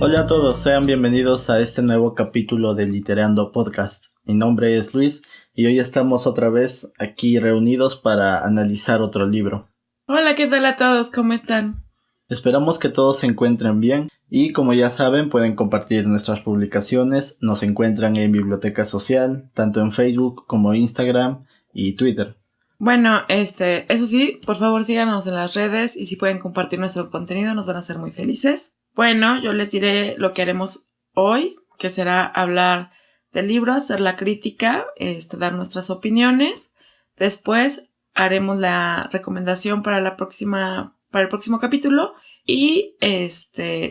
Hola a todos, sean bienvenidos a este nuevo capítulo de Literando Podcast. Mi nombre es Luis y hoy estamos otra vez aquí reunidos para analizar otro libro. Hola, ¿qué tal a todos? ¿Cómo están? Esperamos que todos se encuentren bien y como ya saben pueden compartir nuestras publicaciones. Nos encuentran en Biblioteca Social, tanto en Facebook como Instagram y Twitter. Bueno, eso sí, por favor síganos en las redes y si pueden compartir nuestro contenido nos van a hacer muy felices. Bueno, yo les diré lo que haremos hoy, que será hablar del libro, hacer la crítica, dar nuestras opiniones. Después haremos la recomendación para el próximo capítulo y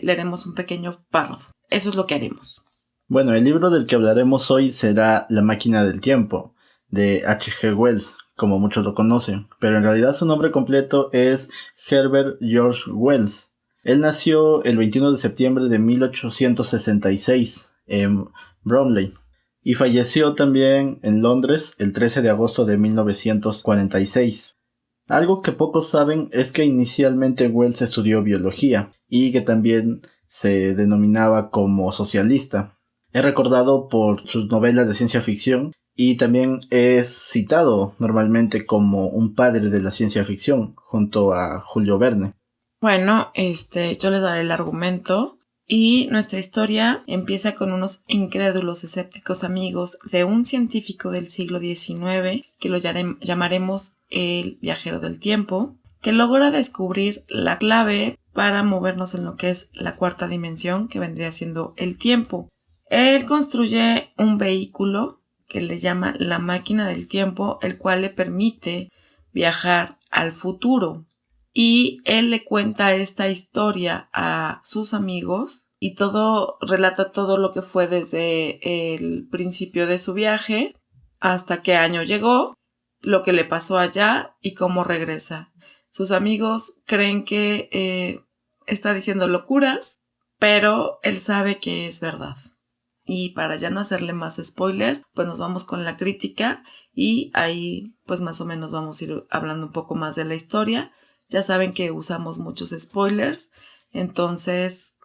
leeremos un pequeño párrafo. Eso es lo que haremos. Bueno, el libro del que hablaremos hoy será La máquina del tiempo, de H.G. Wells, como muchos lo conocen, pero en realidad su nombre completo es Herbert George Wells. Él nació el 21 de septiembre de 1866 en Bromley y falleció también en Londres el 13 de agosto de 1946. Algo que pocos saben es que inicialmente Wells estudió biología y que también se denominaba como socialista. Es recordado por sus novelas de ciencia ficción y también es citado normalmente como un padre de la ciencia ficción junto a Julio Verne. Bueno, yo les daré el argumento y nuestra historia empieza con unos incrédulos escépticos amigos de un científico del siglo XIX que lo llamaremos el viajero del tiempo, que logra descubrir la clave para movernos en lo que es la cuarta dimensión, que vendría siendo el tiempo. Él construye un vehículo que le llama la máquina del tiempo, el cual le permite viajar al futuro. Y él le cuenta esta historia a sus amigos y relata todo lo que fue desde el principio de su viaje hasta qué año llegó, lo que le pasó allá y cómo regresa. Sus amigos creen que está diciendo locuras, pero él sabe que es verdad. Y para ya no hacerle más spoiler, pues nos vamos con la crítica y ahí pues más o menos vamos a ir hablando un poco más de la historia. Ya saben que usamos muchos spoilers, entonces,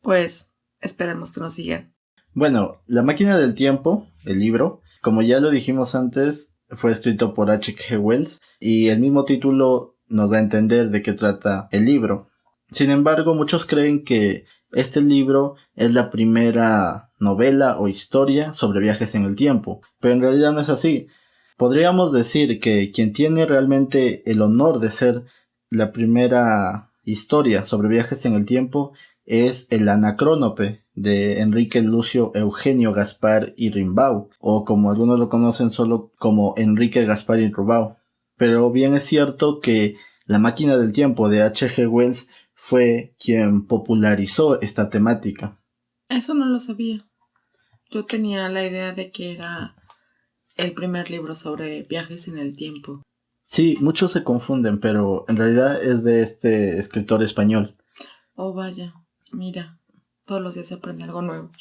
pues, esperemos que nos sigan. Bueno, La máquina del tiempo, el libro, como ya lo dijimos antes, fue escrito por H.G. Wells y el mismo título nos da a entender de qué trata el libro. Sin embargo, muchos creen que este libro es la primera novela o historia sobre viajes en el tiempo, pero en realidad no es así. Podríamos decir que quien tiene realmente el honor de ser la primera historia sobre viajes en el tiempo es el Anacrónope de Enrique Lucio Eugenio Gaspar y Rimbaud, o como algunos lo conocen solo como Enrique Gaspar y Rimbaud. Pero bien es cierto que La máquina del tiempo de H.G. Wells fue quien popularizó esta temática. Eso no lo sabía. Yo tenía la idea de que era el primer libro sobre viajes en el tiempo. Sí, muchos se confunden, pero en realidad es de este escritor español. Oh, vaya, mira, todos los días se aprende algo nuevo.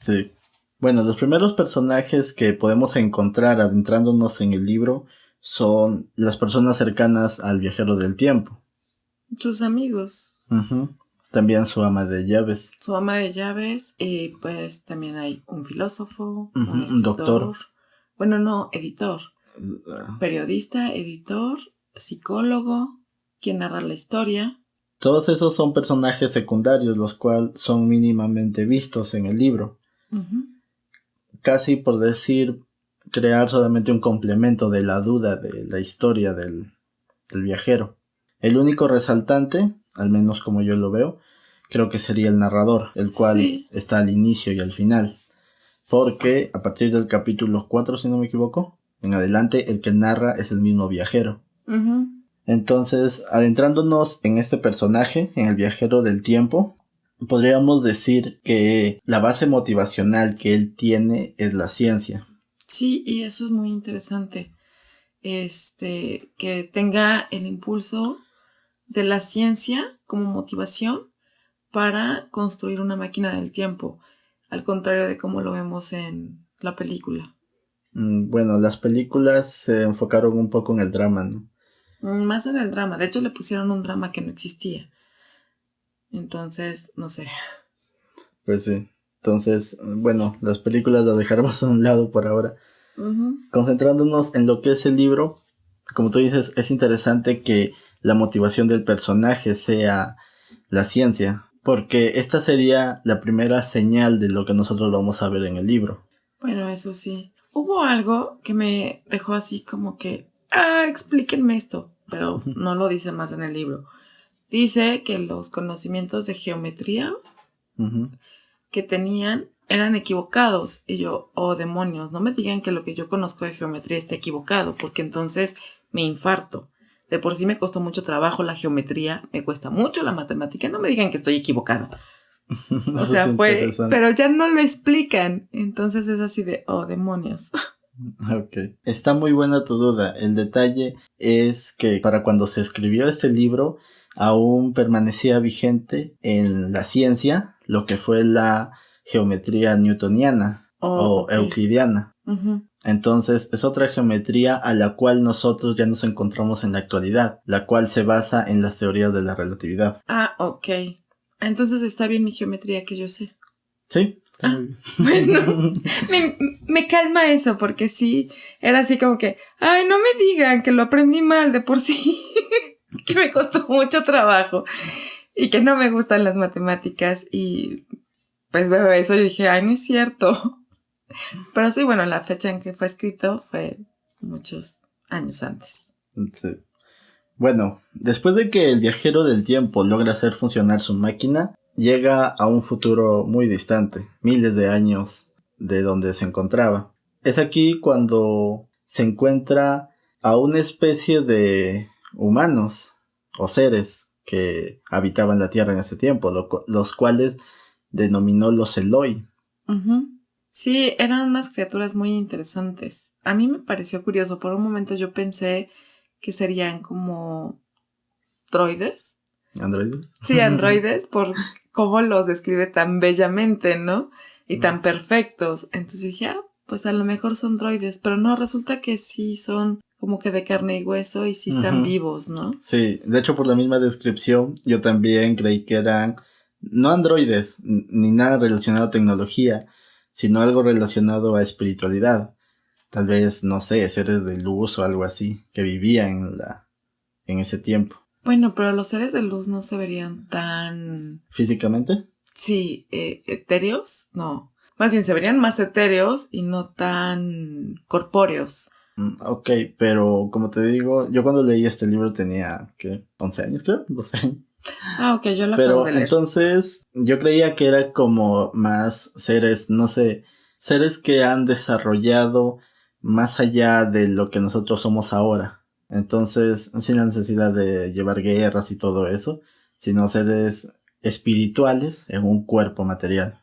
Sí. Bueno, los primeros personajes que podemos encontrar adentrándonos en el libro son las personas cercanas al viajero del tiempo. Sus amigos. También su ama de llaves. Su ama de llaves, y pues también hay un filósofo, un escritor. Un doctor. Bueno, no, editor. Periodista, editor, psicólogo, quien narra la historia. Todos esos son personajes secundarios, los cuales son mínimamente vistos en el libro. Casi por decir, crear solamente un complemento de la duda de la historia del viajero. El único resaltante, al menos como yo lo veo, creo que sería el narrador, el cual está al inicio y al final. Porque a partir del capítulo 4, si no me equivoco, en adelante el que narra es el mismo viajero. Entonces, adentrándonos en este personaje, en el viajero del tiempo, podríamos decir que la base motivacional que él tiene es la ciencia. Sí, y eso es muy interesante. Que tenga el impulso de la ciencia como motivación para construir una máquina del tiempo, al contrario de cómo lo vemos en la película. Bueno, las películas se enfocaron un poco en el drama, ¿no? Más en el drama. De hecho, le pusieron un drama que no existía. Entonces, no sé. Pues sí. Entonces, bueno, las películas las dejaremos a un lado por ahora. Concentrándonos en lo que es el libro, como tú dices, es interesante que la motivación del personaje sea la ciencia, porque esta sería la primera señal de lo que nosotros vamos a ver en el libro. Bueno, eso sí. Hubo algo que me dejó así como que, explíquenme esto, pero no lo dice más en el libro. Dice que los conocimientos de geometría que tenían eran equivocados. Y yo, demonios, no me digan que lo que yo conozco de geometría está equivocado, porque entonces me infarto. De por sí me costó mucho trabajo la geometría, me cuesta mucho la matemática, no me digan que estoy equivocada. O sea, pero ya no lo explican. Entonces es así de, demonios. Ok. Está muy buena tu duda. El detalle es que para cuando se escribió este libro, aún permanecía vigente en la ciencia lo que fue la geometría newtoniana o euclidiana. Entonces es otra geometría a la cual nosotros ya nos encontramos en la actualidad, la cual se basa en las teorías de la relatividad. Ok. Entonces está bien mi geometría que yo sé. Sí. Bueno, me calma eso, porque sí, era así como que, no me digan que lo aprendí mal de por sí, que me costó mucho trabajo y que no me gustan las matemáticas, y pues veo eso y dije, no es cierto. Pero sí, bueno, la fecha en que fue escrito fue muchos años antes. Sí. Bueno, después de que el viajero del tiempo logra hacer funcionar su máquina, llega a un futuro muy distante, miles de años de donde se encontraba. Es aquí cuando se encuentra a una especie de humanos o seres que habitaban la Tierra en ese tiempo, los cuales denominó los Eloi. Sí, eran unas criaturas muy interesantes. A mí me pareció curioso. Por un momento yo pensé que serían como droides. ¿Androides? Sí, androides, por cómo los describe tan bellamente, ¿no? Y tan perfectos. Entonces dije, pues a lo mejor son droides, pero no, resulta que sí son como que de carne y hueso y sí están vivos, ¿no? Sí, de hecho por la misma descripción yo también creí que eran no androides ni nada relacionado a tecnología, sino algo relacionado a espiritualidad. Tal vez, no sé, seres de luz o algo así, que vivían en ese tiempo. Bueno, pero los seres de luz no se verían tan... ¿Físicamente? Sí, etéreos, no. Más bien se verían más etéreos y no tan corpóreos. Ok, pero como te digo, yo cuando leí este libro tenía, ¿qué? 11 años creo, 12 años. Ok, yo lo acabo de leer. Entonces yo creía que era como más seres, no sé, seres que han desarrollado más allá de lo que nosotros somos ahora. Entonces, sin la necesidad de llevar guerras y todo eso, sino seres espirituales en un cuerpo material.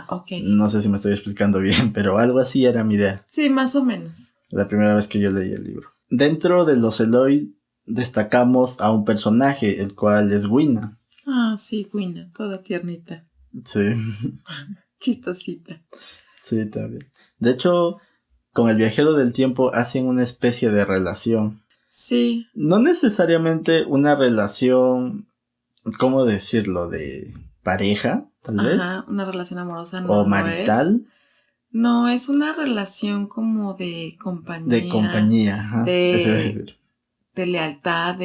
Ok. No sé si me estoy explicando bien, pero algo así era mi idea. Sí, más o menos. La primera vez que yo leí el libro. Dentro de los Eloi destacamos a un personaje, el cual es Wina. Sí, Wina, toda tiernita. Sí. Chistosita. Sí, también. De hecho, con el viajero del tiempo hacen una especie de relación. Sí. No necesariamente una relación, ¿cómo decirlo? De pareja, tal vez. Una relación amorosa no o marital. No, es una relación como de compañía. De compañía, ajá. De lealtad,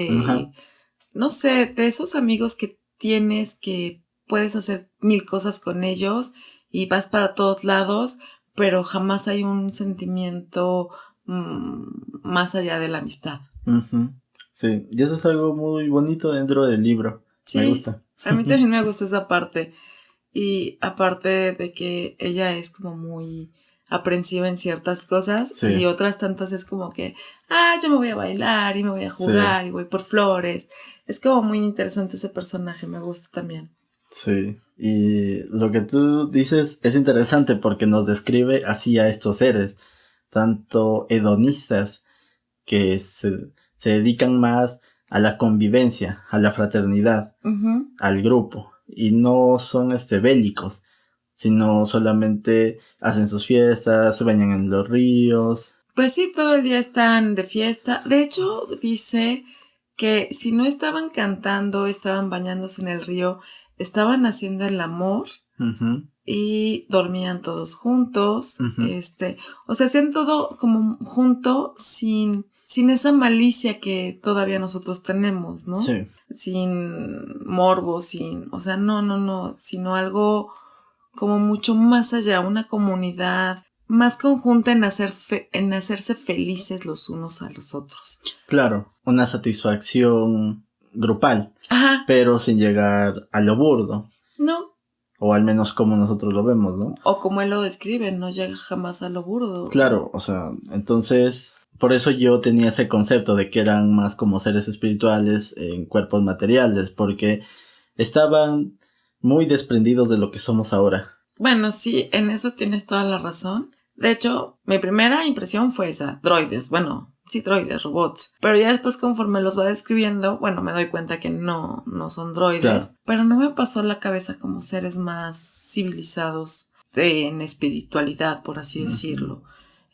no sé, de esos amigos que tienes que puedes hacer 1000 cosas con ellos y vas para todos lados, pero jamás hay un sentimiento más allá de la amistad. Sí, y eso es algo muy bonito dentro del libro. Sí, me gusta. A mí también me gusta esa parte. Y aparte de que ella es como muy aprensiva en ciertas cosas, sí. Y otras tantas es como que, yo me voy a bailar y me voy a jugar, sí. Y voy por flores. Es como muy interesante ese personaje, me gusta también. Sí, y lo que tú dices es interesante porque nos describe así a estos seres, tanto hedonistas que se dedican más a la convivencia, a la fraternidad, al grupo, y no son bélicos, sino solamente hacen sus fiestas, se bañan en los ríos. Pues sí, todo el día están de fiesta. De hecho, dice que si no estaban cantando, estaban bañándose en el río, estaban haciendo el amor y dormían todos juntos, o sea, hacían todo como junto sin esa malicia que todavía nosotros tenemos, ¿no? Sí. Sin morbo, o sea, no, sino algo como mucho más allá, una comunidad más conjunta en hacerse felices los unos a los otros. Claro, una satisfacción grupal, Ajá. pero sin llegar a lo burdo. No. O al menos como nosotros lo vemos, ¿no? O como él lo describe, no llega jamás a lo burdo. Claro, o sea, entonces, por eso yo tenía ese concepto de que eran más como seres espirituales en cuerpos materiales, porque estaban muy desprendidos de lo que somos ahora. Bueno, sí, en eso tienes toda la razón. De hecho, mi primera impresión fue esa, droides, robots. Pero ya después conforme los va describiendo, bueno, me doy cuenta que no son droides. Claro. Pero no me pasó la cabeza como seres más civilizados en espiritualidad, por así decirlo.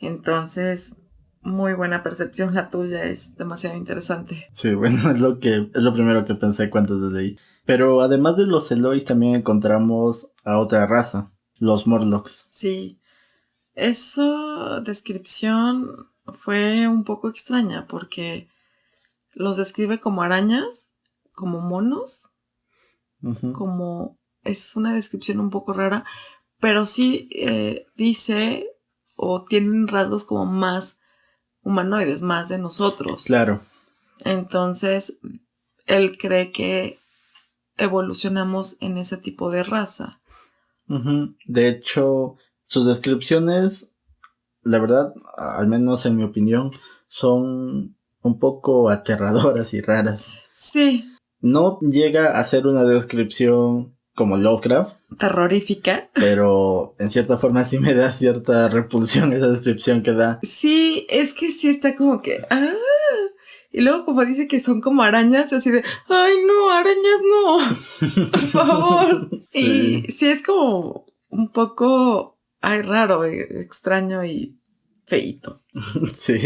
Entonces, muy buena percepción la tuya, es demasiado interesante. Sí, bueno, es lo primero que pensé cuando lo leí. Pero además de los Elois también encontramos a otra raza, los Morlocks. Sí, esa descripción fue un poco extraña porque los describe como arañas, como monos, como es una descripción un poco rara, pero sí dice o tienen rasgos como más humanoides, más de nosotros. Claro. Entonces, él cree que evolucionamos en ese tipo de raza. De hecho, sus descripciones, la verdad, al menos en mi opinión, son un poco aterradoras y raras. Sí. No llega a ser una descripción como Lovecraft. Terrorífica. Pero en cierta forma sí me da cierta repulsión esa descripción que da. Sí, es que sí está como que... Y luego como dice que son como arañas, yo así de, ¡ay no, arañas no! Por favor. Sí. Y sí es como un poco, raro, extraño y feíto. Sí,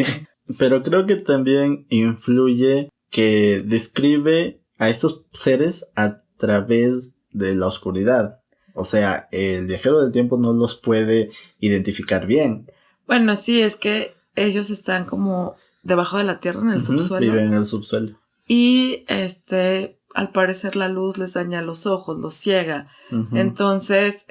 pero creo que también influye que describe a estos seres a través de la oscuridad. O sea, el viajero del tiempo no los puede identificar bien. Bueno, sí, es que ellos están como debajo de la tierra, en el subsuelo. Viven en el subsuelo. Y al parecer la luz les daña los ojos, los ciega. Entonces,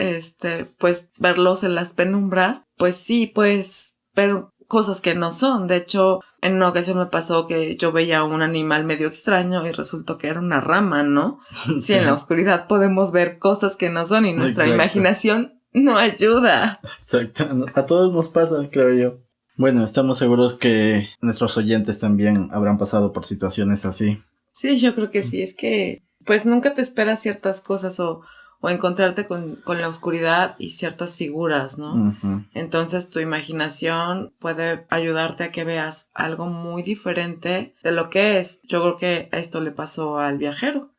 pues verlos en las penumbras, pues sí, pues ver cosas que no son. De hecho, en una ocasión me pasó que yo veía un animal medio extraño y resultó que era una rama, ¿no? Sí, en la oscuridad podemos ver cosas que no son y nuestra imaginación no ayuda. Exacto, a todos nos pasa, creo yo. Bueno, estamos seguros que nuestros oyentes también habrán pasado por situaciones así. Sí, yo creo que sí, es que pues nunca te esperas ciertas cosas o encontrarte con la oscuridad y ciertas figuras, ¿no? Entonces tu imaginación puede ayudarte a que veas algo muy diferente de lo que es. Yo creo que esto le pasó al viajero.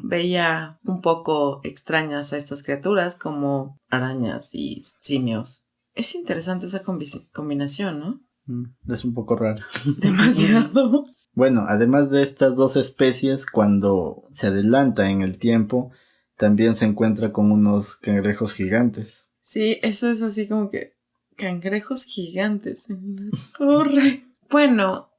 Veía un poco extrañas a estas criaturas como arañas y simios. Es interesante esa combinación, ¿no? Es un poco raro. Demasiado. Bueno, además de estas dos especies, cuando se adelanta en el tiempo, también se encuentra con unos cangrejos gigantes. Sí, eso es así como que cangrejos gigantes en la torre. Bueno,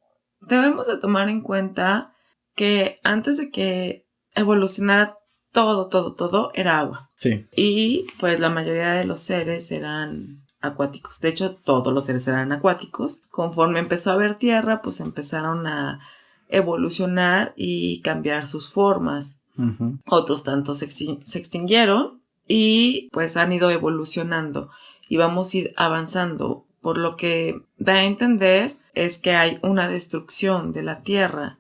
debemos de tomar en cuenta que antes de que evolucionara todo era agua. Sí. Y pues la mayoría de los seres eran acuáticos. De hecho, todos los seres eran acuáticos. Conforme empezó a haber tierra, pues empezaron a evolucionar y cambiar sus formas. Otros tantos se extinguieron y pues han ido evolucionando y vamos a ir avanzando. Por lo que da a entender es que hay una destrucción de la tierra.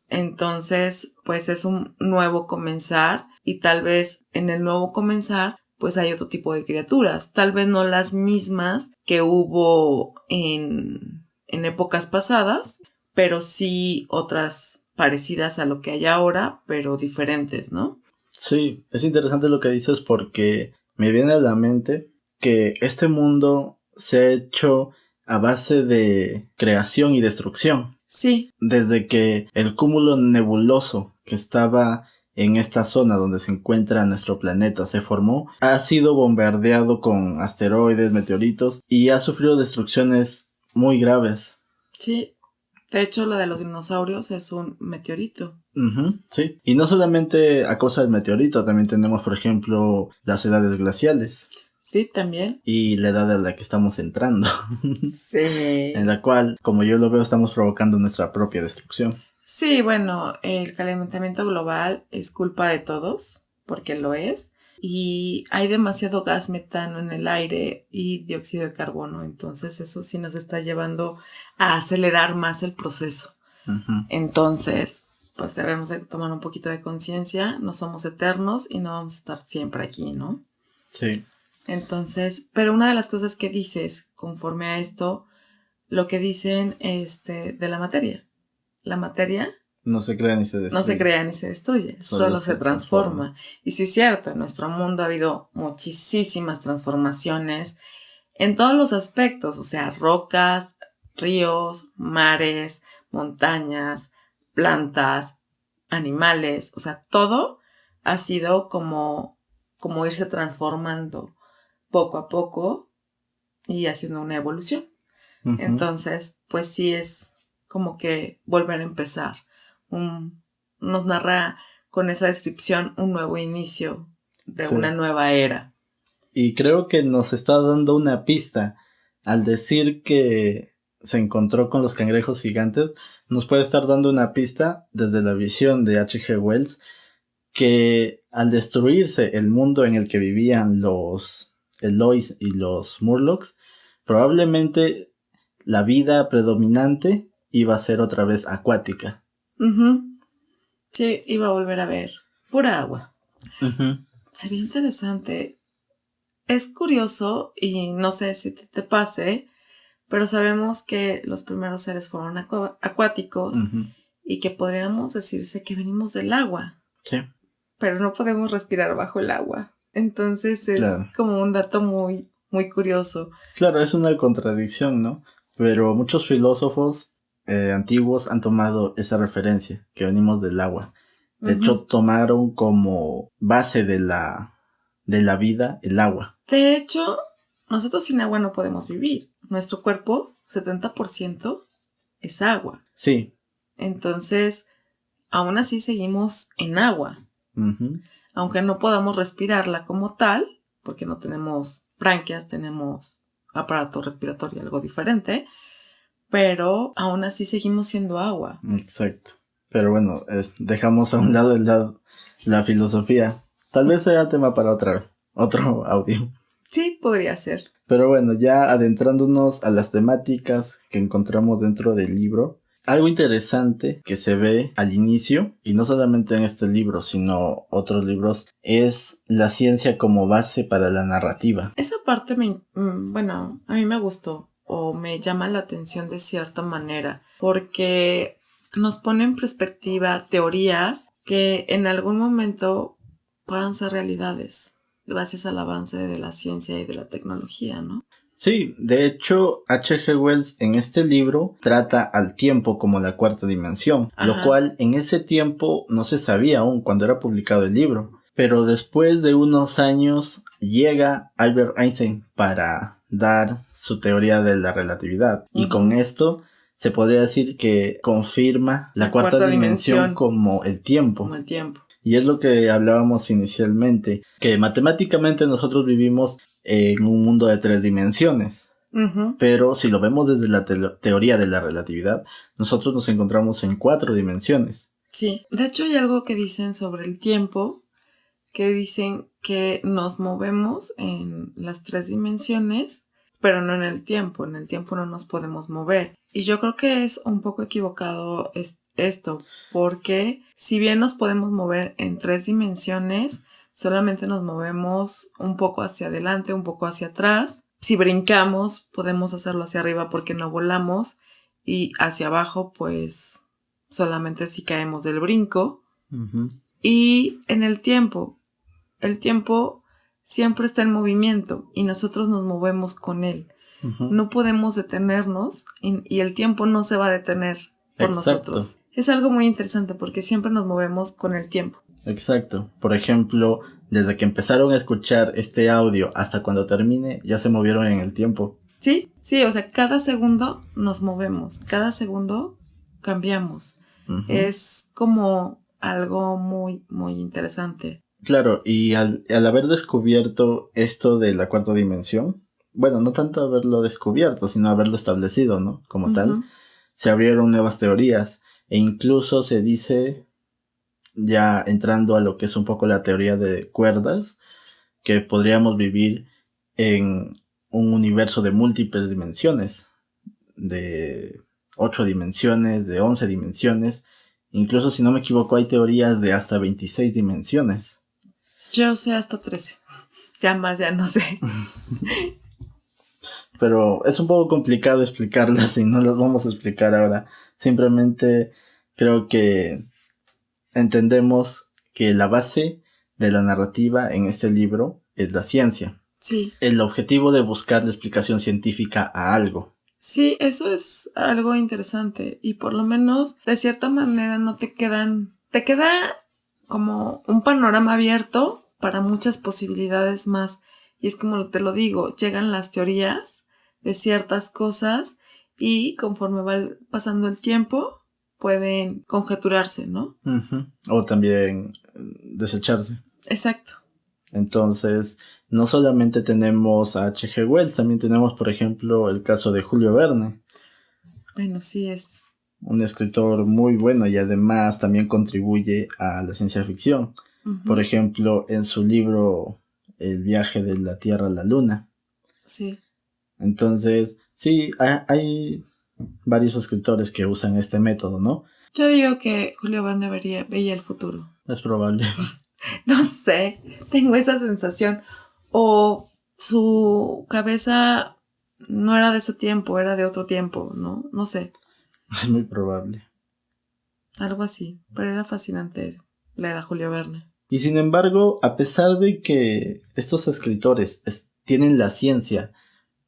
Entonces, pues es un nuevo comenzar y tal vez en el nuevo comenzar pues hay otro tipo de criaturas, tal vez no las mismas que hubo en épocas pasadas, pero sí otras parecidas a lo que hay ahora, pero diferentes, ¿no? Sí, es interesante lo que dices porque me viene a la mente que este mundo se ha hecho a base de creación y destrucción. Sí. Desde que el cúmulo nebuloso que estaba en esta zona donde se encuentra nuestro planeta se formó, ha sido bombardeado con asteroides, meteoritos y ha sufrido destrucciones muy graves. Sí, de hecho la de los dinosaurios es un meteorito. Sí, y no solamente a causa del meteorito, también tenemos por ejemplo las edades glaciales. Sí, también. Y la edad a la que estamos entrando. Sí. En la cual, como yo lo veo, estamos provocando nuestra propia destrucción. Sí, bueno, el calentamiento global es culpa de todos, porque lo es. Y hay demasiado gas metano en el aire y dióxido de carbono. Entonces eso sí nos está llevando a acelerar más el proceso. Entonces, pues debemos de tomar un poquito de conciencia. No somos eternos y no vamos a estar siempre aquí, ¿no? Sí. Entonces, pero una de las cosas que dices conforme a esto, lo que dicen de la materia. La materia no se crea ni se destruye. No se crea ni se destruye, solo se transforma. Y sí es cierto, en nuestro mundo ha habido muchísimas transformaciones en todos los aspectos, o sea, rocas, ríos, mares, montañas, plantas, animales, o sea, todo ha sido como irse transformando poco a poco y haciendo una evolución. Entonces, pues sí es como que volver a empezar. Nos narra con esa descripción un nuevo inicio de una nueva era. Y creo que nos está dando una pista al decir que se encontró con los cangrejos gigantes. Nos puede estar dando una pista desde la visión de H.G. Wells que al destruirse el mundo en el que vivían los Elois y los Murlocs, probablemente la vida predominante iba a ser otra vez acuática. Sí, iba a volver a ver pura agua. Sería interesante. Es curioso y no sé si te pase, pero sabemos que los primeros seres fueron acuáticos y que podríamos decirse que venimos del agua. Sí. Pero no podemos respirar bajo el agua. Entonces es como un dato muy, muy curioso. Claro, es una contradicción, ¿no? Pero muchos filósofos antiguos han tomado esa referencia, que venimos del agua. De hecho, tomaron como base de la vida el agua. De hecho, nosotros sin agua no podemos vivir. Nuestro cuerpo, 70% es agua. Sí. Entonces, aún así seguimos en agua. Aunque no podamos respirarla como tal, porque no tenemos branquias, tenemos aparato respiratorio algo diferente, pero aún así seguimos siendo agua. Exacto. Pero bueno, dejamos a un lado la filosofía. Tal vez sea tema para otro audio. Sí, podría ser. Pero bueno, ya adentrándonos a las temáticas que encontramos dentro del libro, algo interesante que se ve al inicio, y no solamente en este libro, sino otros libros, es la ciencia como base para la narrativa. Esa parte a mí me gustó o me llama la atención de cierta manera, porque nos pone en perspectiva teorías que en algún momento puedan ser realidades, gracias al avance de la ciencia y de la tecnología, ¿no? Sí, de hecho, H.G. Wells en este libro trata al tiempo como la cuarta dimensión, lo cual en ese tiempo no se sabía aún cuando era publicado el libro. Pero después de unos años llega Albert Einstein para dar su teoría de la relatividad. Y con esto se podría decir que confirma la cuarta dimensión como el tiempo. Como el tiempo. Y es lo que hablábamos inicialmente, que matemáticamente nosotros vivimos en un mundo de 3 dimensiones. Pero si lo vemos desde la teoría de la relatividad, nosotros nos encontramos en 4 dimensiones. Sí, de hecho hay algo que dicen sobre el tiempo, que dicen que nos movemos en las 3 dimensiones, pero no en el tiempo no nos podemos mover. Y yo creo que es un poco equivocado esto, porque si bien nos podemos mover en 3 dimensiones, solamente nos movemos un poco hacia adelante, un poco hacia atrás. Si brincamos, podemos hacerlo hacia arriba porque no volamos, y hacia abajo, pues solamente si caemos del brinco. Y en el tiempo siempre está en movimiento y nosotros nos movemos con él. No podemos detenernos y el tiempo no se va a detener por nosotros. Es algo muy interesante porque siempre nos movemos con el tiempo. Exacto. Por ejemplo, desde que empezaron a escuchar este audio hasta cuando termine, ya se movieron en el tiempo. Sí, sí, o sea, cada segundo nos movemos, cada segundo cambiamos. Ujú. Es como algo muy, muy interesante. Claro, y al haber descubierto esto de la cuarta dimensión, bueno, no tanto haberlo descubierto, sino haberlo establecido, ¿no? Como tal, Ujú. se abrieron nuevas teorías e incluso se dice, ya entrando a lo que es un poco la teoría de cuerdas, que podríamos vivir en un universo de múltiples dimensiones, de 8 dimensiones, de 11 dimensiones, incluso si no me equivoco hay teorías de hasta 26 dimensiones. Yo sé hasta 13. Ya más, ya no sé. Pero es un poco complicado explicarlas y no las vamos a explicar ahora. Simplemente creo que entendemos que la base de la narrativa en este libro es la ciencia. Sí. El objetivo de buscar la explicación científica a algo. Sí, eso es algo interesante. Y por lo menos, de cierta manera, no te quedan. Te queda como un panorama abierto para muchas posibilidades más. Y es como te lo digo, llegan las teorías de ciertas cosas y conforme va pasando el tiempo pueden conjeturarse, ¿no? Uh-huh. O también desecharse. Exacto. Entonces, no solamente tenemos a H.G. Wells, también tenemos, por ejemplo, el caso de Julio Verne. Bueno, sí es. Un escritor muy bueno y además también contribuye a la ciencia ficción. Uh-huh. Por ejemplo, en su libro El viaje de la Tierra a la Luna. Sí. Entonces, sí, hay varios escritores que usan este método, ¿no? Yo digo que Julio Verne veía el futuro. Es probable. No sé, tengo esa sensación. O su cabeza no era de ese tiempo, era de otro tiempo, ¿no? No sé. Es muy probable. Algo así. Pero era fascinante leer a Julio Verne. Y sin embargo, a pesar de que estos escritores tienen la ciencia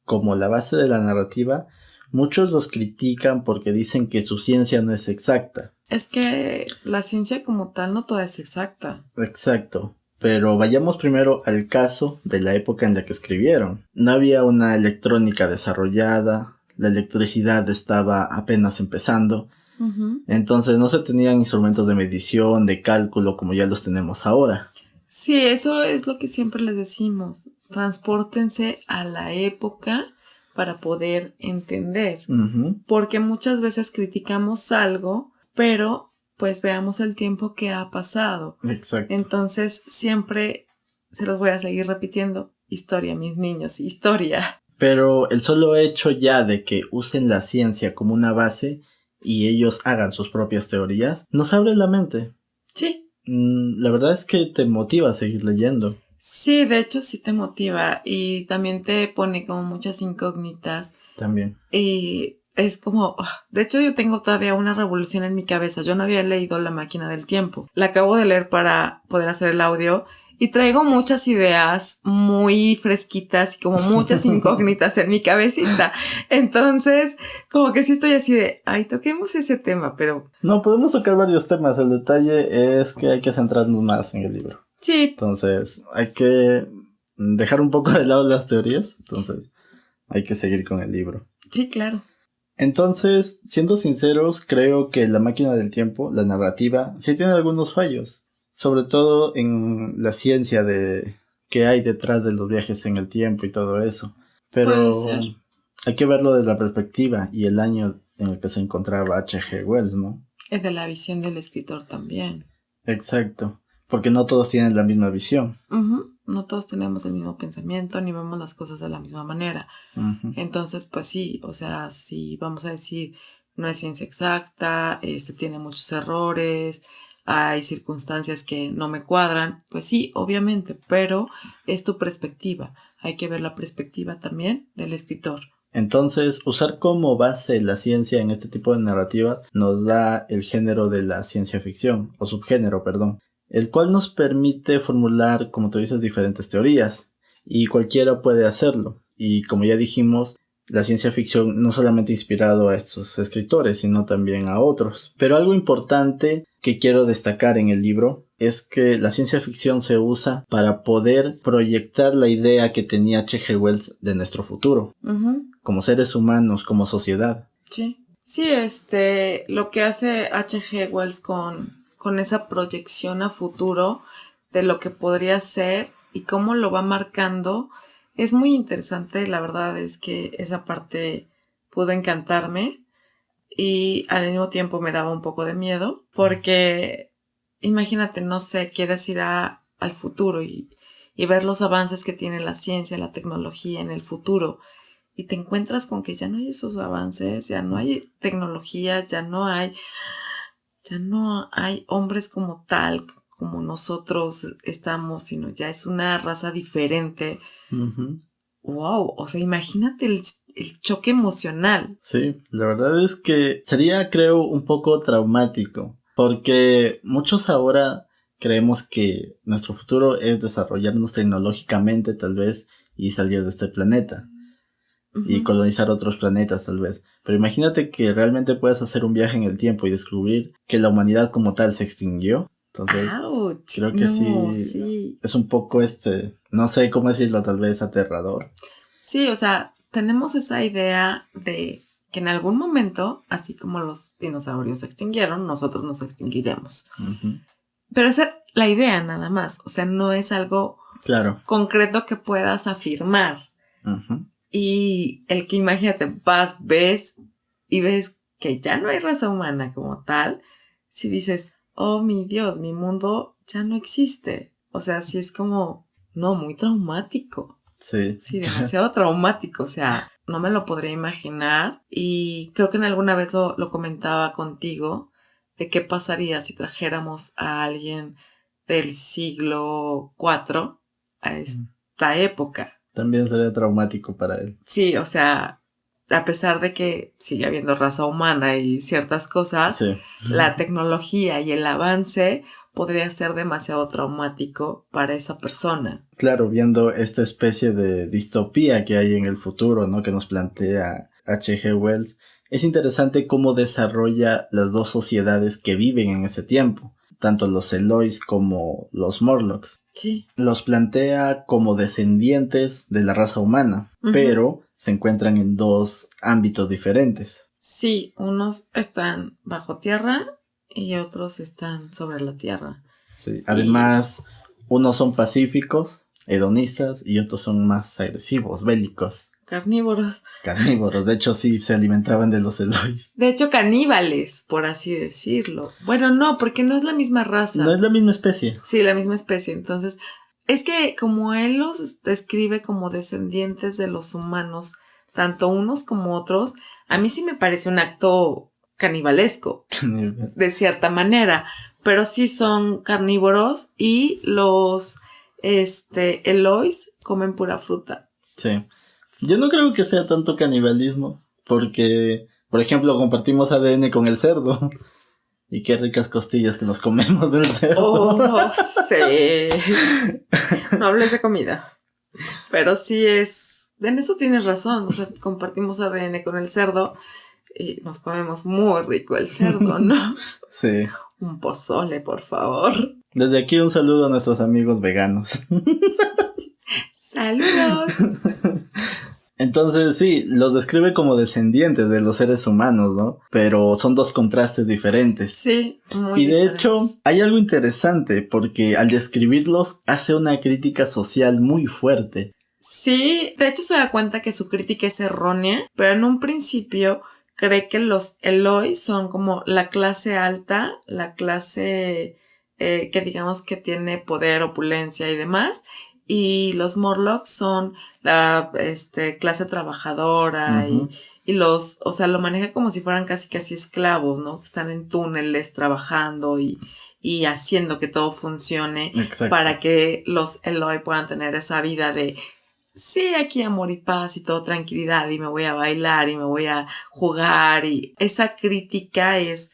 como la base de la narrativa, muchos los critican porque dicen que su ciencia no es exacta. Es que la ciencia como tal no toda es exacta. Exacto. Pero vayamos primero al caso de la época en la que escribieron. No había una electrónica desarrollada, la electricidad estaba apenas empezando, Uh-huh. entonces no se tenían instrumentos de medición, de cálculo como ya los tenemos ahora. Sí, eso es lo que siempre les decimos. Transpórtense a la época para poder entender. Uh-huh. Porque muchas veces criticamos algo, pero pues veamos el tiempo que ha pasado. Exacto. Entonces siempre se los voy a seguir repitiendo. Historia, mis niños, historia. Pero el solo hecho ya de que usen la ciencia como una base y ellos hagan sus propias teorías, nos abre la mente. Sí. La verdad es que te motiva a seguir leyendo. Sí, de hecho sí te motiva y también te pone como muchas incógnitas. También. Y es como, de hecho yo tengo todavía una revolución en mi cabeza. Yo no había leído La máquina del tiempo. La acabo de leer para poder hacer el audio y traigo muchas ideas muy fresquitas y como muchas incógnitas en mi cabecita. Entonces, como que sí estoy así de, ay, toquemos ese tema, pero... No, podemos tocar varios temas. El detalle es que hay que centrarnos más en el libro. Sí. Entonces, hay que dejar un poco de lado las teorías. Entonces, hay que seguir con el libro. Sí, claro. Entonces, siendo sinceros, creo que La máquina del tiempo, la narrativa, sí tiene algunos fallos. Sobre todo en la ciencia de que hay detrás de los viajes en el tiempo y todo eso. Pero hay que verlo desde la perspectiva y el año en el que se encontraba H.G. Wells, ¿no? Es de la visión del escritor también. Exacto. Porque no todos tienen la misma visión. Uh-huh. No todos tenemos el mismo pensamiento ni vemos las cosas de la misma manera. Uh-huh. Entonces, pues sí, o sea, si vamos a decir no es ciencia exacta, tiene muchos errores, hay circunstancias que no me cuadran, pues sí, obviamente, pero es tu perspectiva. Hay que ver la perspectiva también del escritor. Entonces, usar como base la ciencia en este tipo de narrativa nos da el género de la ciencia ficción, o subgénero, perdón, el cual nos permite formular, como tú dices, diferentes teorías, y cualquiera puede hacerlo. Y como ya dijimos, la ciencia ficción no solamente ha inspirado a estos escritores, sino también a otros. Pero algo importante que quiero destacar en el libro es que la ciencia ficción se usa para poder proyectar la idea que tenía H.G. Wells de nuestro futuro, como seres humanos, como sociedad. Sí. Sí, lo que hace H.G. Wells con esa proyección a futuro de lo que podría ser y cómo lo va marcando es muy interesante. La verdad es que esa parte pudo encantarme y al mismo tiempo me daba un poco de miedo porque imagínate, no sé, quieres ir al futuro y ver los avances que tiene la ciencia, la tecnología en el futuro. Y te encuentras con que ya no hay esos avances, ya no hay tecnologías, ya no hay hombres como tal, como nosotros estamos, sino ya es una raza diferente. Wow, o sea, imagínate el choque emocional. Sí, la verdad es que sería, creo, un poco traumático, porque muchos ahora creemos que nuestro futuro es desarrollarnos tecnológicamente, tal vez, y salir de este planeta. Y colonizar otros planetas tal vez. Pero imagínate que realmente puedes hacer un viaje en el tiempo y descubrir que la humanidad como tal se extinguió. Entonces, creo que sí es un poco no sé cómo decirlo, tal vez aterrador. Sí, o sea, tenemos esa idea de que en algún momento, así como los dinosaurios se extinguieron, nosotros nos extinguiremos. Pero esa es la idea nada más, o sea, no es algo concreto que puedas afirmar. Y el que imagínate, ves que ya no hay raza humana como tal, si dices, oh mi Dios, mi mundo ya no existe. O sea, sí es como, no, muy traumático. Sí. Sí, demasiado traumático, o sea, no me lo podría imaginar. Y creo que en alguna vez lo comentaba contigo, de qué pasaría si trajéramos a alguien del siglo IV a esta época. También sería traumático para él. Sí, o sea, a pesar de que sigue habiendo raza humana y ciertas cosas, la tecnología y el avance podría ser demasiado traumático para esa persona. Claro, viendo esta especie de distopía que hay en el futuro, ¿no? Que nos plantea H.G. Wells, es interesante cómo desarrolla las dos sociedades que viven en ese tiempo, tanto los Eloys como los Morlocks. Sí. Los plantea como descendientes de la raza humana, pero se encuentran en dos ámbitos diferentes. Sí, unos están bajo tierra y otros están sobre la tierra. Sí, además, unos son pacíficos, hedonistas, y otros son más agresivos, bélicos. Carnívoros. De hecho sí, se alimentaban de los Eloys. De hecho, caníbales, por así decirlo. Bueno, no, porque no es la misma raza. No es la misma especie. Sí, la misma especie. Entonces, es que como él los describe como descendientes de los humanos, tanto unos como otros, a mí sí me parece un acto canibalesco, de cierta manera. Pero sí son carnívoros y los Eloys comen pura fruta. Sí. Yo no creo que sea tanto canibalismo, porque, por ejemplo, compartimos ADN con el cerdo. Y qué ricas costillas que nos comemos del cerdo. Oh, sí. No hables de comida. Pero sí en eso tienes razón. O sea, compartimos ADN con el cerdo y nos comemos muy rico el cerdo, ¿no? Sí. Un pozole, por favor. Desde aquí un saludo a nuestros amigos veganos. ¡Saludos! Entonces sí, los describe como descendientes de los seres humanos, ¿no? Pero son dos contrastes diferentes. Sí, muy Y de diferentes. hecho, hay algo interesante porque al describirlos hace una crítica social muy fuerte. Sí, de hecho se da cuenta que su crítica es errónea, pero en un principio cree que los Eloi son como la clase alta, la clase que digamos que tiene poder, opulencia y demás, y los Morlocks son la clase trabajadora y los, o sea, lo maneja como si fueran casi esclavos, ¿no? Que están en túneles trabajando y haciendo que todo funcione. Exacto. Para que los Eloi puedan tener esa vida de sí, aquí amor y paz y todo tranquilidad y me voy a bailar y me voy a jugar y esa crítica es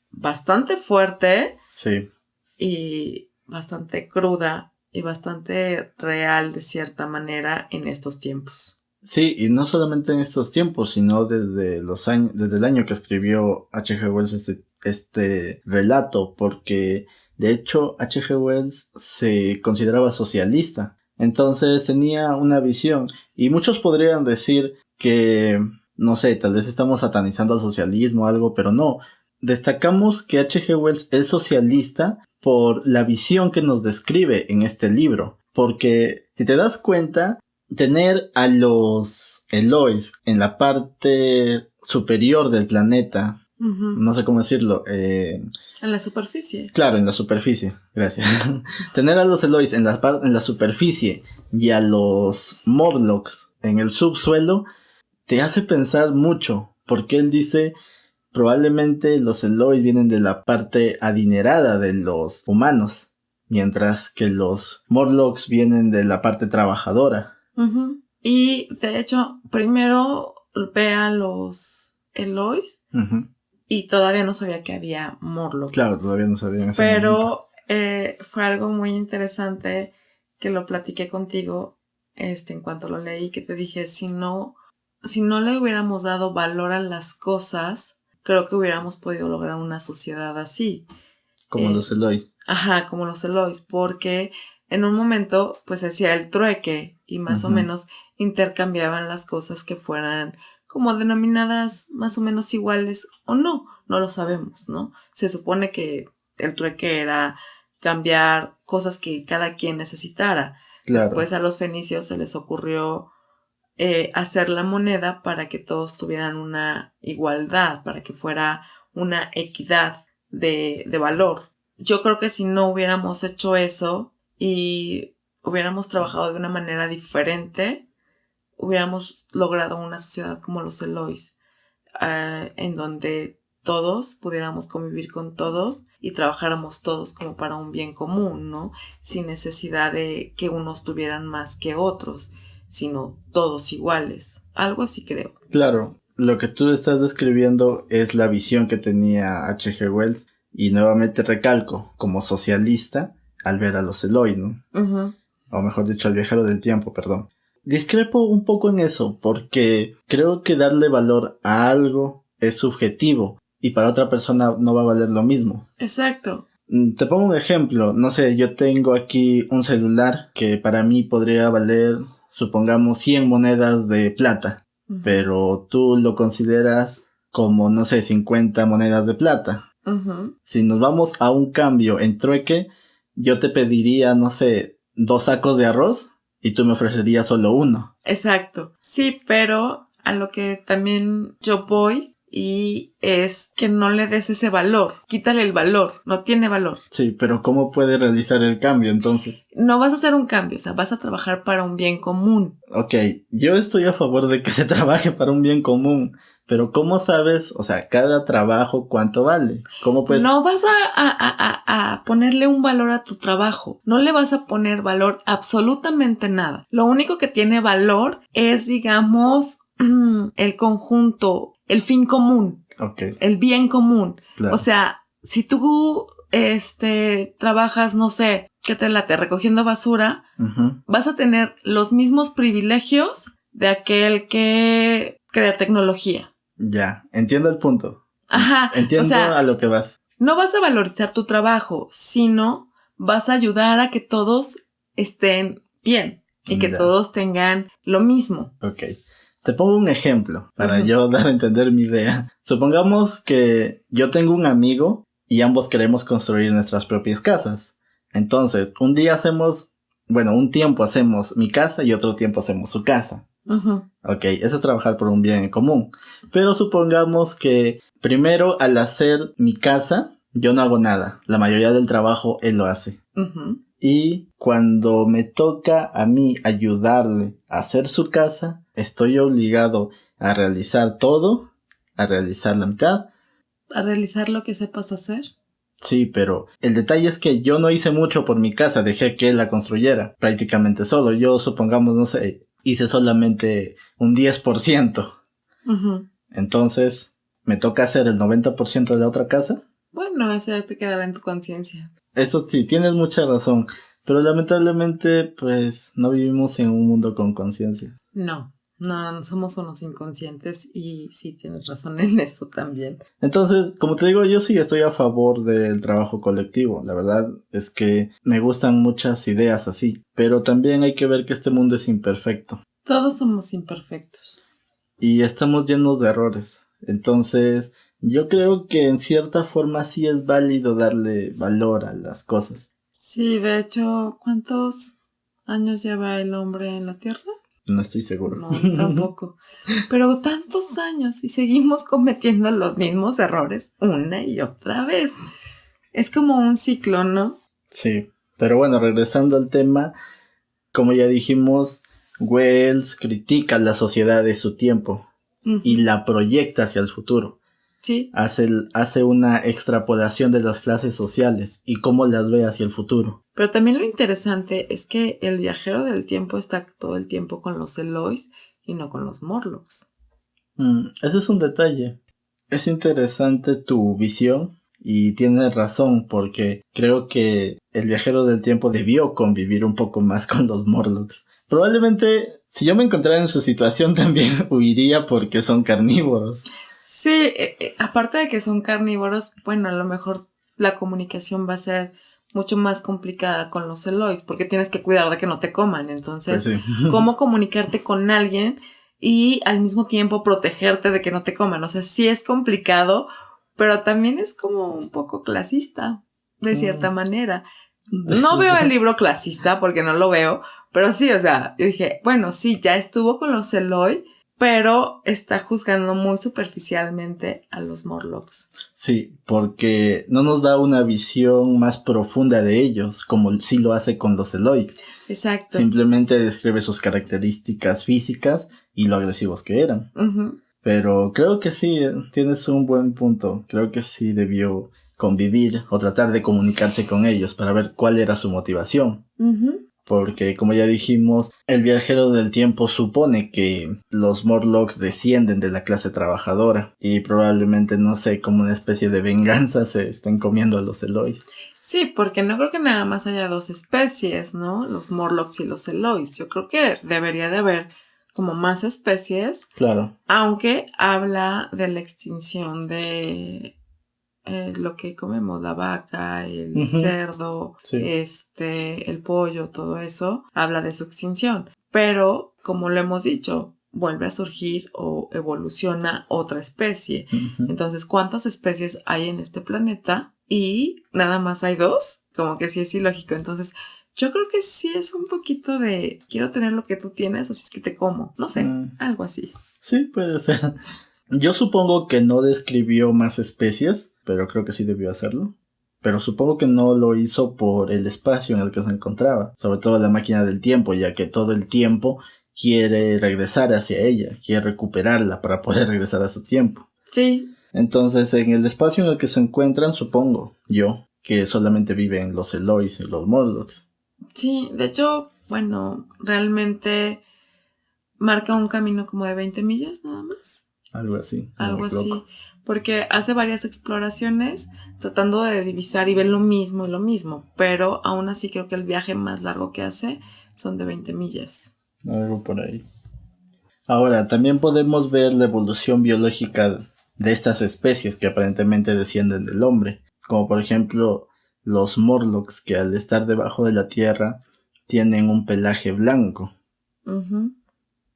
bastante fuerte. Sí. Y bastante cruda y bastante real de cierta manera en estos tiempos. Sí, y no solamente en estos tiempos, sino desde los años, desde el año que escribió H.G. Wells este relato, porque de hecho H.G. Wells se consideraba socialista, entonces tenía una visión, y muchos podrían decir que, no sé, tal vez estamos satanizando al socialismo o algo, pero no. Destacamos que H.G. Wells es socialista por la visión que nos describe en este libro, porque si te das cuenta, tener a los Elois en la parte superior del planeta, no sé cómo decirlo, en la superficie. Claro, en la superficie, gracias. Tener a los Elois en la superficie y a los Morlocks en el subsuelo te hace pensar mucho, porque él dice probablemente los Elois vienen de la parte adinerada de los humanos, mientras que los Morlocks vienen de la parte trabajadora. Y de hecho, primero ve a los Elois y todavía no sabía que había Morlocks. Claro, todavía no sabía en ese momento. Fue algo muy interesante que lo platiqué contigo en cuanto lo leí, que te dije, si no le hubiéramos dado valor a las cosas, creo que hubiéramos podido lograr una sociedad así. Como los Elois. Ajá, como los Elois, porque en un momento pues hacía el trueque y más o menos intercambiaban las cosas que fueran como denominadas más o menos iguales o no lo sabemos, ¿no? Se supone que el trueque era cambiar cosas que cada quien necesitara. Claro. Después a los fenicios se les ocurrió hacer la moneda para que todos tuvieran una igualdad, para que fuera una equidad de valor. Yo creo que si no hubiéramos hecho eso y hubiéramos trabajado de una manera diferente, hubiéramos logrado una sociedad como los Elois, en donde todos pudiéramos convivir con todos y trabajáramos todos como para un bien común, ¿no? Sin necesidad de que unos tuvieran más que otros, sino todos iguales. Algo así creo. Claro, lo que tú estás describiendo es la visión que tenía H.G. Wells, y nuevamente recalco, como socialista, al ver a los Eloy, ¿no? O mejor dicho, al viajero del tiempo, perdón. Discrepo un poco en eso, porque creo que darle valor a algo es subjetivo, y para otra persona no va a valer lo mismo. Exacto. Te pongo un ejemplo, no sé, yo tengo aquí un celular que para mí podría valer, supongamos, 100 monedas de plata, pero tú lo consideras como, no sé, 50 monedas de plata. Si nos vamos a un cambio en trueque, yo te pediría, no sé, 2 sacos de arroz y tú me ofrecerías solo 1. Exacto. Sí, pero a lo que también yo voy y es que no le des ese valor. Quítale el valor. No tiene valor. Sí, pero ¿cómo puede realizar el cambio entonces? No vas a hacer un cambio, o sea, vas a trabajar para un bien común. Ok, yo estoy a favor de que se trabaje para un bien común, pero ¿cómo sabes, o sea, cada trabajo cuánto vale? ¿Cómo puedes...? No vas a ponerle un valor a tu trabajo. No le vas a poner valor a absolutamente nada. Lo único que tiene valor es, digamos, el conjunto, el fin común. Okay. El bien común. Claro. O sea, si tú trabajas, no sé, ¿qué te late? Recogiendo basura, vas a tener los mismos privilegios de aquel que crea tecnología. Ya, entiendo el punto. Ajá. Entiendo, o sea, a lo que vas. No vas a valorizar tu trabajo, sino vas a ayudar a que todos estén bien y que todos tengan lo mismo. Ok. Te pongo un ejemplo para yo dar a entender mi idea. Supongamos que yo tengo un amigo y ambos queremos construir nuestras propias casas. Entonces, un tiempo hacemos mi casa y otro tiempo hacemos su casa. Ok, eso es trabajar por un bien en común. Pero supongamos que primero, al hacer mi casa, yo no hago nada. La mayoría del trabajo él lo hace. Y cuando me toca a mí ayudarle a hacer su casa, estoy obligado a realizar todo, a realizar la mitad. ¿A realizar lo que sepas hacer? Sí, pero el detalle es que yo no hice mucho por mi casa, dejé que él la construyera prácticamente solo. Yo, supongamos, no sé, hice solamente un 10%. Entonces, ¿me toca hacer el 90% de la otra casa? Bueno, eso ya te quedará en tu conciencia. Eso sí, tienes mucha razón, pero lamentablemente, pues, no vivimos en un mundo con conciencia. No, No, somos unos inconscientes y sí tienes razón en eso también. Entonces, como te digo, yo sí estoy a favor del trabajo colectivo. La verdad es que me gustan muchas ideas así, pero también hay que ver que este mundo es imperfecto Todos somos imperfectos. y estamos llenos de errores. Entonces, yo creo que en cierta forma sí es válido darle valor a las cosas. Sí, de hecho, ¿cuántos años lleva el hombre en la Tierra? No estoy seguro. No, tampoco. Pero tantos años y seguimos cometiendo los mismos errores una y otra vez. Es como un ciclo, ¿no? Sí, pero bueno, regresando al tema, como ya dijimos, Wells critica la sociedad de su tiempo y la proyecta hacia el futuro. Sí. Hace una extrapolación de las clases sociales y cómo las ve hacia el futuro. Pero también lo interesante es que el viajero del tiempo está todo el tiempo con los Eloys y no con los Morlocks. Ese es un detalle. Es interesante tu visión y tienes razón porque creo que el viajero del tiempo debió convivir un poco más con los Morlocks. Probablemente si yo me encontrara en su situación también huiría porque son carnívoros. Sí, aparte de que son carnívoros, bueno, a lo mejor la comunicación va a ser mucho más complicada con los Eloys porque tienes que cuidar de que no te coman. Entonces, Pues sí. ¿cómo comunicarte con alguien y al mismo tiempo protegerte de que no te coman? O sea, sí es complicado, pero también es como un poco clasista, de cierta manera. No veo el libro clasista porque no lo veo, pero sí, o sea, yo dije, bueno, sí, ya estuvo con los Eloy, pero está juzgando muy superficialmente a los Morlocks. Sí, porque no nos da una visión más profunda de ellos, como sí lo hace con los Eloy. Exacto. Simplemente describe sus características físicas y lo agresivos que eran. Pero creo que sí, tienes un buen punto. Creo que sí debió convivir o tratar de comunicarse con ellos para ver cuál era su motivación. Porque, como ya dijimos, el viajero del tiempo supone que los Morlocks descienden de la clase trabajadora y probablemente, no sé, como una especie de venganza se estén comiendo a los Eloys. Sí, porque no creo que nada más haya dos especies, ¿no? Los Morlocks y los Eloys. Yo creo que debería de haber como más especies. Claro. Aunque habla de la extinción de lo que comemos, la vaca, el cerdo, sí. El pollo, todo eso, habla de su extinción. Pero, como lo hemos dicho, vuelve a surgir o evoluciona otra especie. Entonces, ¿cuántas especies hay en este planeta? Y nada más hay dos, como que sí es ilógico. Entonces, yo creo que sí es un poquito de quiero tener lo que tú tienes, así es que te como. No sé, algo así. Sí, puede ser. Yo supongo que no describió más especies, pero creo que sí debió hacerlo. Pero supongo que no lo hizo por el espacio en el que se encontraba, sobre todo la máquina del tiempo, ya que todo el tiempo quiere regresar hacia ella, quiere recuperarla para poder regresar a su tiempo. Sí. Entonces, en el espacio en el que se encuentran, supongo yo, que solamente viven los Eloys y los Morlocks. Sí, de hecho, bueno, realmente marca un camino como de 20 millas nada más. Algo así. Algo así. Porque hace varias exploraciones tratando de divisar y ver lo mismo y lo mismo. Pero aún así creo que el viaje más largo que hace son de 20 millas. Algo por ahí. Ahora, también podemos ver la evolución biológica de estas especies que aparentemente descienden del hombre. Como por ejemplo los Morlocks, que al estar debajo de la tierra tienen un pelaje blanco.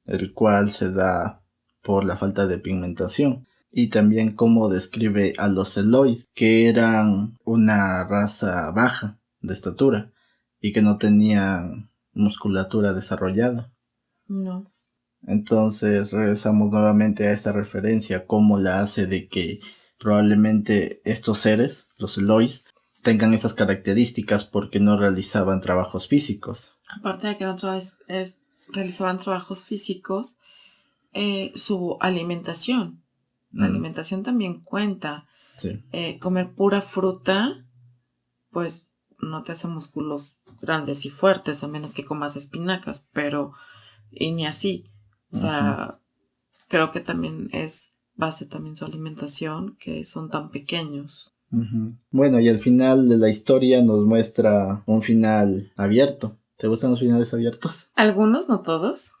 El cual se da por la falta de pigmentación. Y también cómo describe a los Eloys, que eran una raza baja de estatura y que no tenían musculatura desarrollada. No. Entonces regresamos nuevamente a esta referencia, cómo la hace de que probablemente estos seres, los Eloys, tengan esas características porque no realizaban trabajos físicos. Aparte de que otra vez realizaban trabajos físicos, su alimentación. La alimentación también cuenta. Sí. Comer pura fruta, pues no te hace músculos grandes y fuertes, a menos que comas espinacas, pero y ni así. O sea, creo que también es base también su alimentación, que son tan pequeños. Bueno, y al final de la historia nos muestra un final abierto, ¿Te gustan los finales abiertos? Algunos, no todos.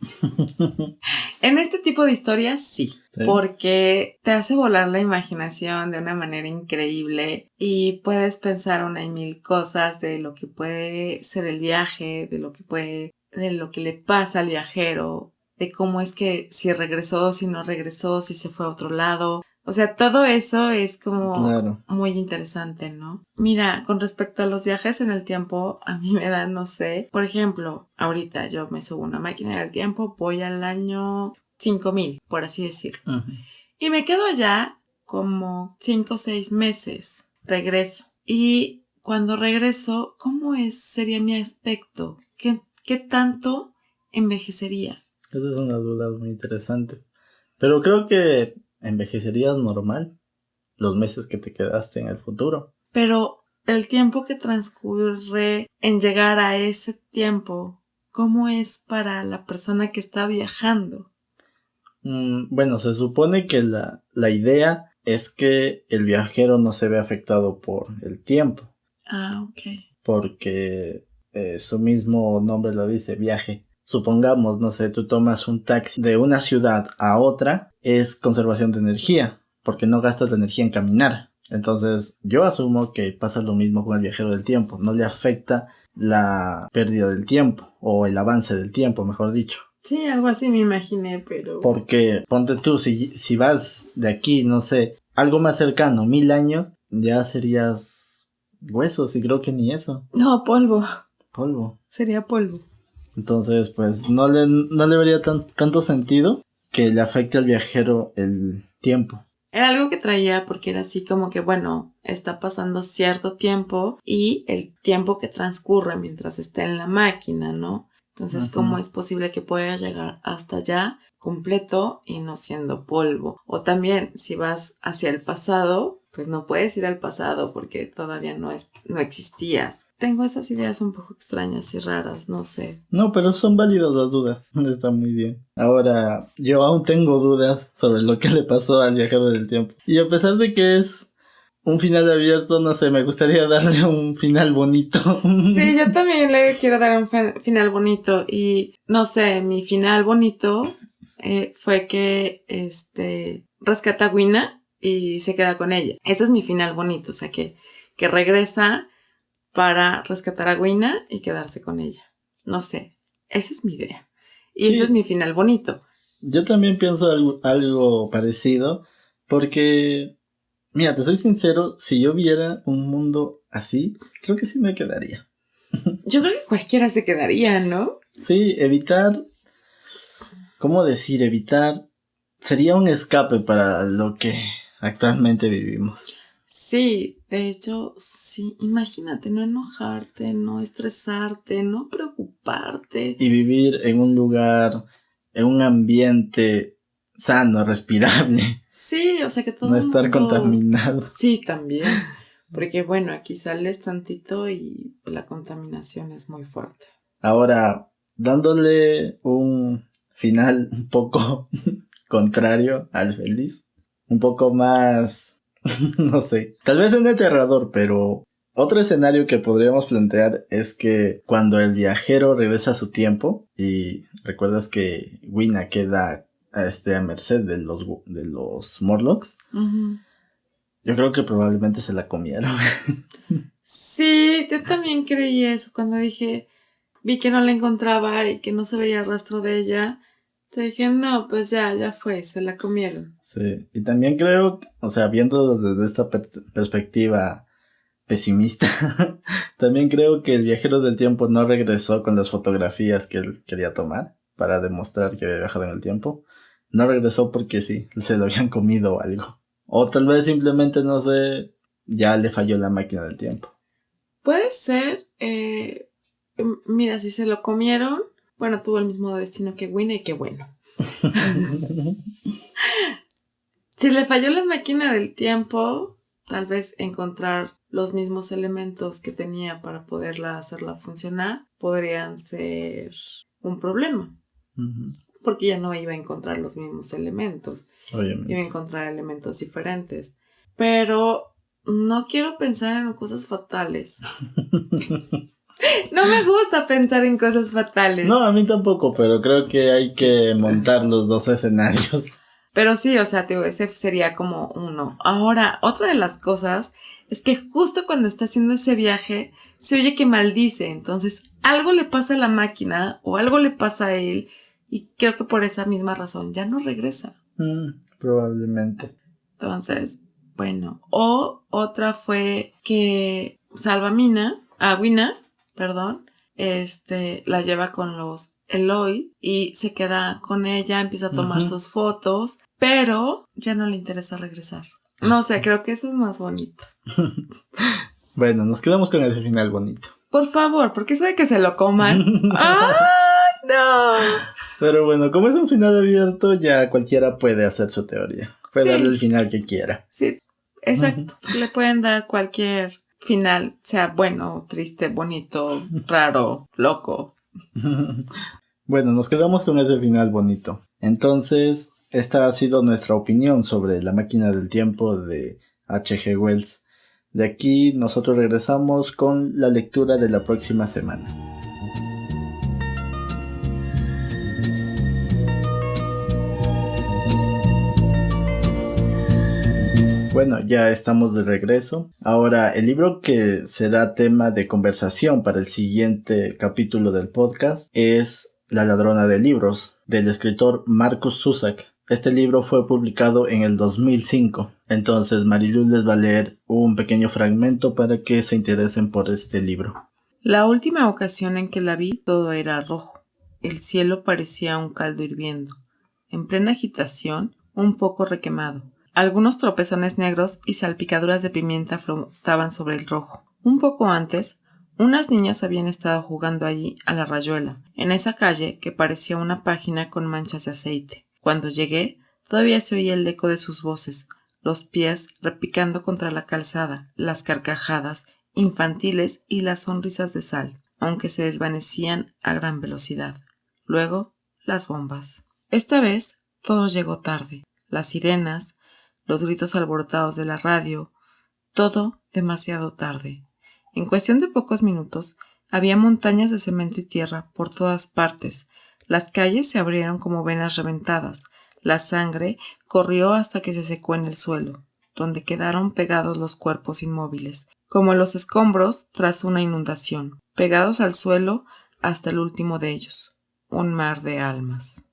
En este tipo de historias sí, porque te hace volar la imaginación de una manera increíble y puedes pensar una y mil cosas de lo que puede ser el viaje, de lo que le pasa al viajero, de cómo es que si regresó, si no regresó, si se fue a otro lado. O sea, todo eso es como muy interesante, ¿no? Mira, con respecto a los viajes en el tiempo, a mí me dan, no sé, por ejemplo, ahorita yo me subo a una máquina del tiempo, voy al año 5000, por así decirlo. Y me quedo allá como 5 o 6 meses. Regreso. Y cuando regreso, sería mi aspecto? ¿Qué tanto envejecería? Esa es una duda muy interesante. Pero creo que envejecerías normal los meses que te quedaste en el futuro. Pero el tiempo que transcurre en llegar a ese tiempo, ¿cómo es para la persona que está viajando? Bueno, se supone que la idea es que el viajero no se ve afectado por el tiempo. Ah, ok. Porque su mismo nombre lo dice, viaje. Supongamos, no sé, tú tomas un taxi de una ciudad a otra, es conservación de energía, porque no gastas la energía en caminar. Entonces, yo asumo que pasa lo mismo con el viajero del tiempo, no le afecta la pérdida del tiempo, o el avance del tiempo, mejor dicho. Sí, algo así me imaginé, pero... Porque, ponte tú, si vas de aquí, no sé, algo más cercano, 1000 años, ya serías huesos, y creo que ni eso. No, polvo. Polvo. Sería polvo. Entonces, pues, no le vería tanto sentido que le afecte al viajero el tiempo. Era algo que traía porque era así como que, bueno, está pasando cierto tiempo y el tiempo que transcurre mientras está en la máquina, ¿no? Entonces, ¿cómo es posible que pueda llegar hasta allá completo y no siendo polvo? O también, si vas hacia el pasado, pues no puedes ir al pasado porque todavía no existías. Tengo esas ideas un poco extrañas y raras, no sé. No, pero son válidas las dudas. Está muy bien. Ahora, yo aún tengo dudas sobre lo que le pasó al viajero del tiempo. Y a pesar de que es un final abierto, no sé, me gustaría darle un final bonito. Sí, yo también le quiero dar un final bonito. Y no sé, mi final bonito fue que rescata a Gwina y se queda con ella. Ese es mi final bonito, o sea que regresa para rescatar a Gwina y quedarse con ella. No sé, esa es mi idea. Y ese es mi final bonito. Yo también pienso algo parecido, porque, mira, te soy sincero, si yo viera un mundo así, creo que sí me quedaría. Yo creo que cualquiera se quedaría, ¿no? Sí, ¿cómo decir? Evitar sería un escape para lo que actualmente vivimos. Sí, de hecho, sí, imagínate no enojarte, no estresarte, no preocuparte. Y vivir en un lugar, en un ambiente sano, respirable. Sí, o sea que todo no estar contaminado. Sí, también. Porque bueno, aquí sales tantito y la contaminación es muy fuerte. Ahora, dándole un final un poco contrario al feliz, un poco más, no sé, tal vez un aterrador, pero otro escenario que podríamos plantear es que cuando el viajero regresa a su tiempo y recuerdas que Gwina queda a merced de los Morlocks, yo creo que probablemente se la comieron. Sí, yo también creí eso cuando vi que no la encontraba y que no se veía rastro de ella. Entonces dije, no, pues ya fue, se la comieron. Sí, y también creo, o sea, viendo desde esta perspectiva pesimista, también creo que el viajero del tiempo no regresó con las fotografías que él quería tomar para demostrar que había viajado en el tiempo. No regresó porque sí, se lo habían comido o algo. O tal vez simplemente, no sé, ya le falló la máquina del tiempo. Puede ser, mira, si se lo comieron, bueno, tuvo el mismo destino que Gwina y qué bueno. Si le falló la máquina del tiempo, tal vez encontrar los mismos elementos que tenía para hacerla funcionar podrían ser un problema. Porque ya no iba a encontrar los mismos elementos. Obviamente. Iba a encontrar elementos diferentes. Pero no quiero pensar en cosas fatales. No me gusta pensar en cosas fatales. No, a mí tampoco, pero creo que hay que montar los dos escenarios. Pero sí, o sea, tío, ese sería como uno. Ahora, otra de las cosas es que justo cuando está haciendo ese viaje, se oye que maldice. Entonces, algo le pasa a la máquina o algo le pasa a él. Y creo que por esa misma razón ya no regresa. Probablemente. Entonces, bueno. O otra fue que Wina, perdón, la lleva con los Eloy y se queda con ella, empieza a tomar sus fotos, pero ya no le interesa regresar. No sé, creo que eso es más bonito. Bueno, nos quedamos con ese final bonito. Por favor, porque eso de que se lo coman. ¡Ah, no! Pero bueno, como es un final abierto, ya cualquiera puede hacer su teoría. Puede darle el final que quiera. Sí, exacto. Le pueden dar cualquier final, sea bueno, triste, bonito, raro, loco. Bueno, nos quedamos con ese final bonito. Entonces, esta ha sido nuestra opinión sobre La máquina del tiempo de H.G. Wells. De aquí nosotros regresamos con la lectura de la próxima semana. Bueno, ya estamos de regreso. Ahora, el libro que será tema de conversación para el siguiente capítulo del podcast es La ladrona de libros, del escritor Marcus Zusak. Este libro fue publicado en el 2005. Entonces, Mariluz les va a leer un pequeño fragmento para que se interesen por este libro. La última ocasión en que la vi, todo era rojo. El cielo parecía un caldo hirviendo. En plena agitación, un poco requemado. Algunos tropezones negros y salpicaduras de pimienta flotaban sobre el rojo. Un poco antes, unas niñas habían estado jugando allí a la rayuela, en esa calle que parecía una página con manchas de aceite. Cuando llegué, todavía se oía el eco de sus voces, los pies repicando contra la calzada, las carcajadas infantiles y las sonrisas de sal, aunque se desvanecían a gran velocidad. Luego, las bombas. Esta vez, todo llegó tarde. Las sirenas, los gritos alborotados de la radio, todo demasiado tarde. En cuestión de pocos minutos, había montañas de cemento y tierra por todas partes. Las calles se abrieron como venas reventadas. La sangre corrió hasta que se secó en el suelo, donde quedaron pegados los cuerpos inmóviles, como los escombros tras una inundación, pegados al suelo hasta el último de ellos. Un mar de almas.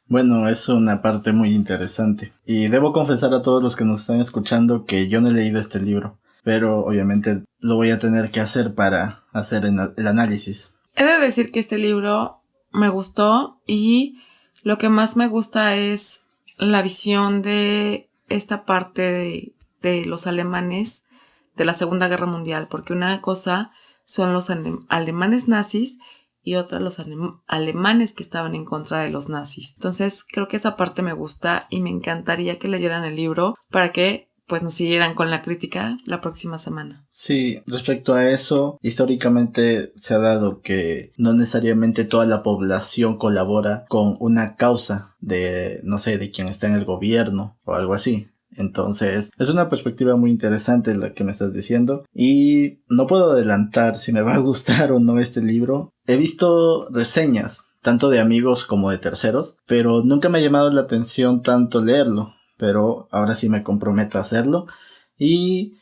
Bueno, es una parte muy interesante. Y debo confesar a todos los que nos están escuchando que yo no he leído este libro, pero obviamente lo voy a tener que hacer para hacer el análisis. He de decir que este libro me gustó y lo que más me gusta es la visión de esta parte de los alemanes de la Segunda Guerra Mundial, porque una cosa son los alemanes nazis y otra los alemanes que estaban en contra de los nazis. Entonces creo que esa parte me gusta y me encantaría que leyeran el libro para que pues nos siguieran con la crítica la próxima semana. Sí, respecto a eso, históricamente se ha dado que no necesariamente toda la población colabora con una causa de, no sé, de quien está en el gobierno o algo así. Entonces, es una perspectiva muy interesante la que me estás diciendo y no puedo adelantar si me va a gustar o no este libro. He visto reseñas, tanto de amigos como de terceros, pero nunca me ha llamado la atención tanto leerlo, pero ahora sí me comprometo a hacerlo y,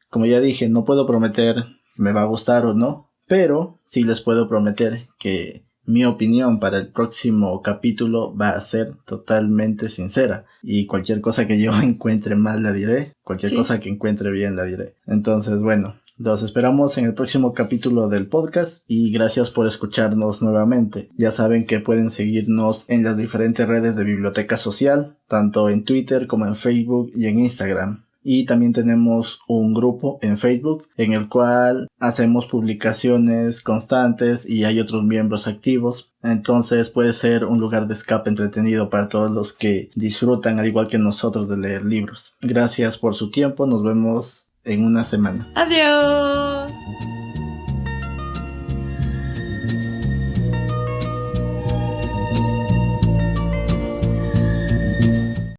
como ya dije, no puedo prometer que me va a gustar o no, pero sí les puedo prometer que mi opinión para el próximo capítulo va a ser totalmente sincera y cualquier cosa que yo encuentre mal la diré, cualquier cosa que encuentre bien la diré. Entonces, bueno, los esperamos en el próximo capítulo del podcast y gracias por escucharnos nuevamente. Ya saben que pueden seguirnos en las diferentes redes de Biblioteca Social, tanto en Twitter como en Facebook y en Instagram. Y también tenemos un grupo en Facebook en el cual hacemos publicaciones constantes y hay otros miembros activos. Entonces puede ser un lugar de escape entretenido para todos los que disfrutan al igual que nosotros de leer libros. Gracias por su tiempo, nos vemos en una semana. ¡Adiós!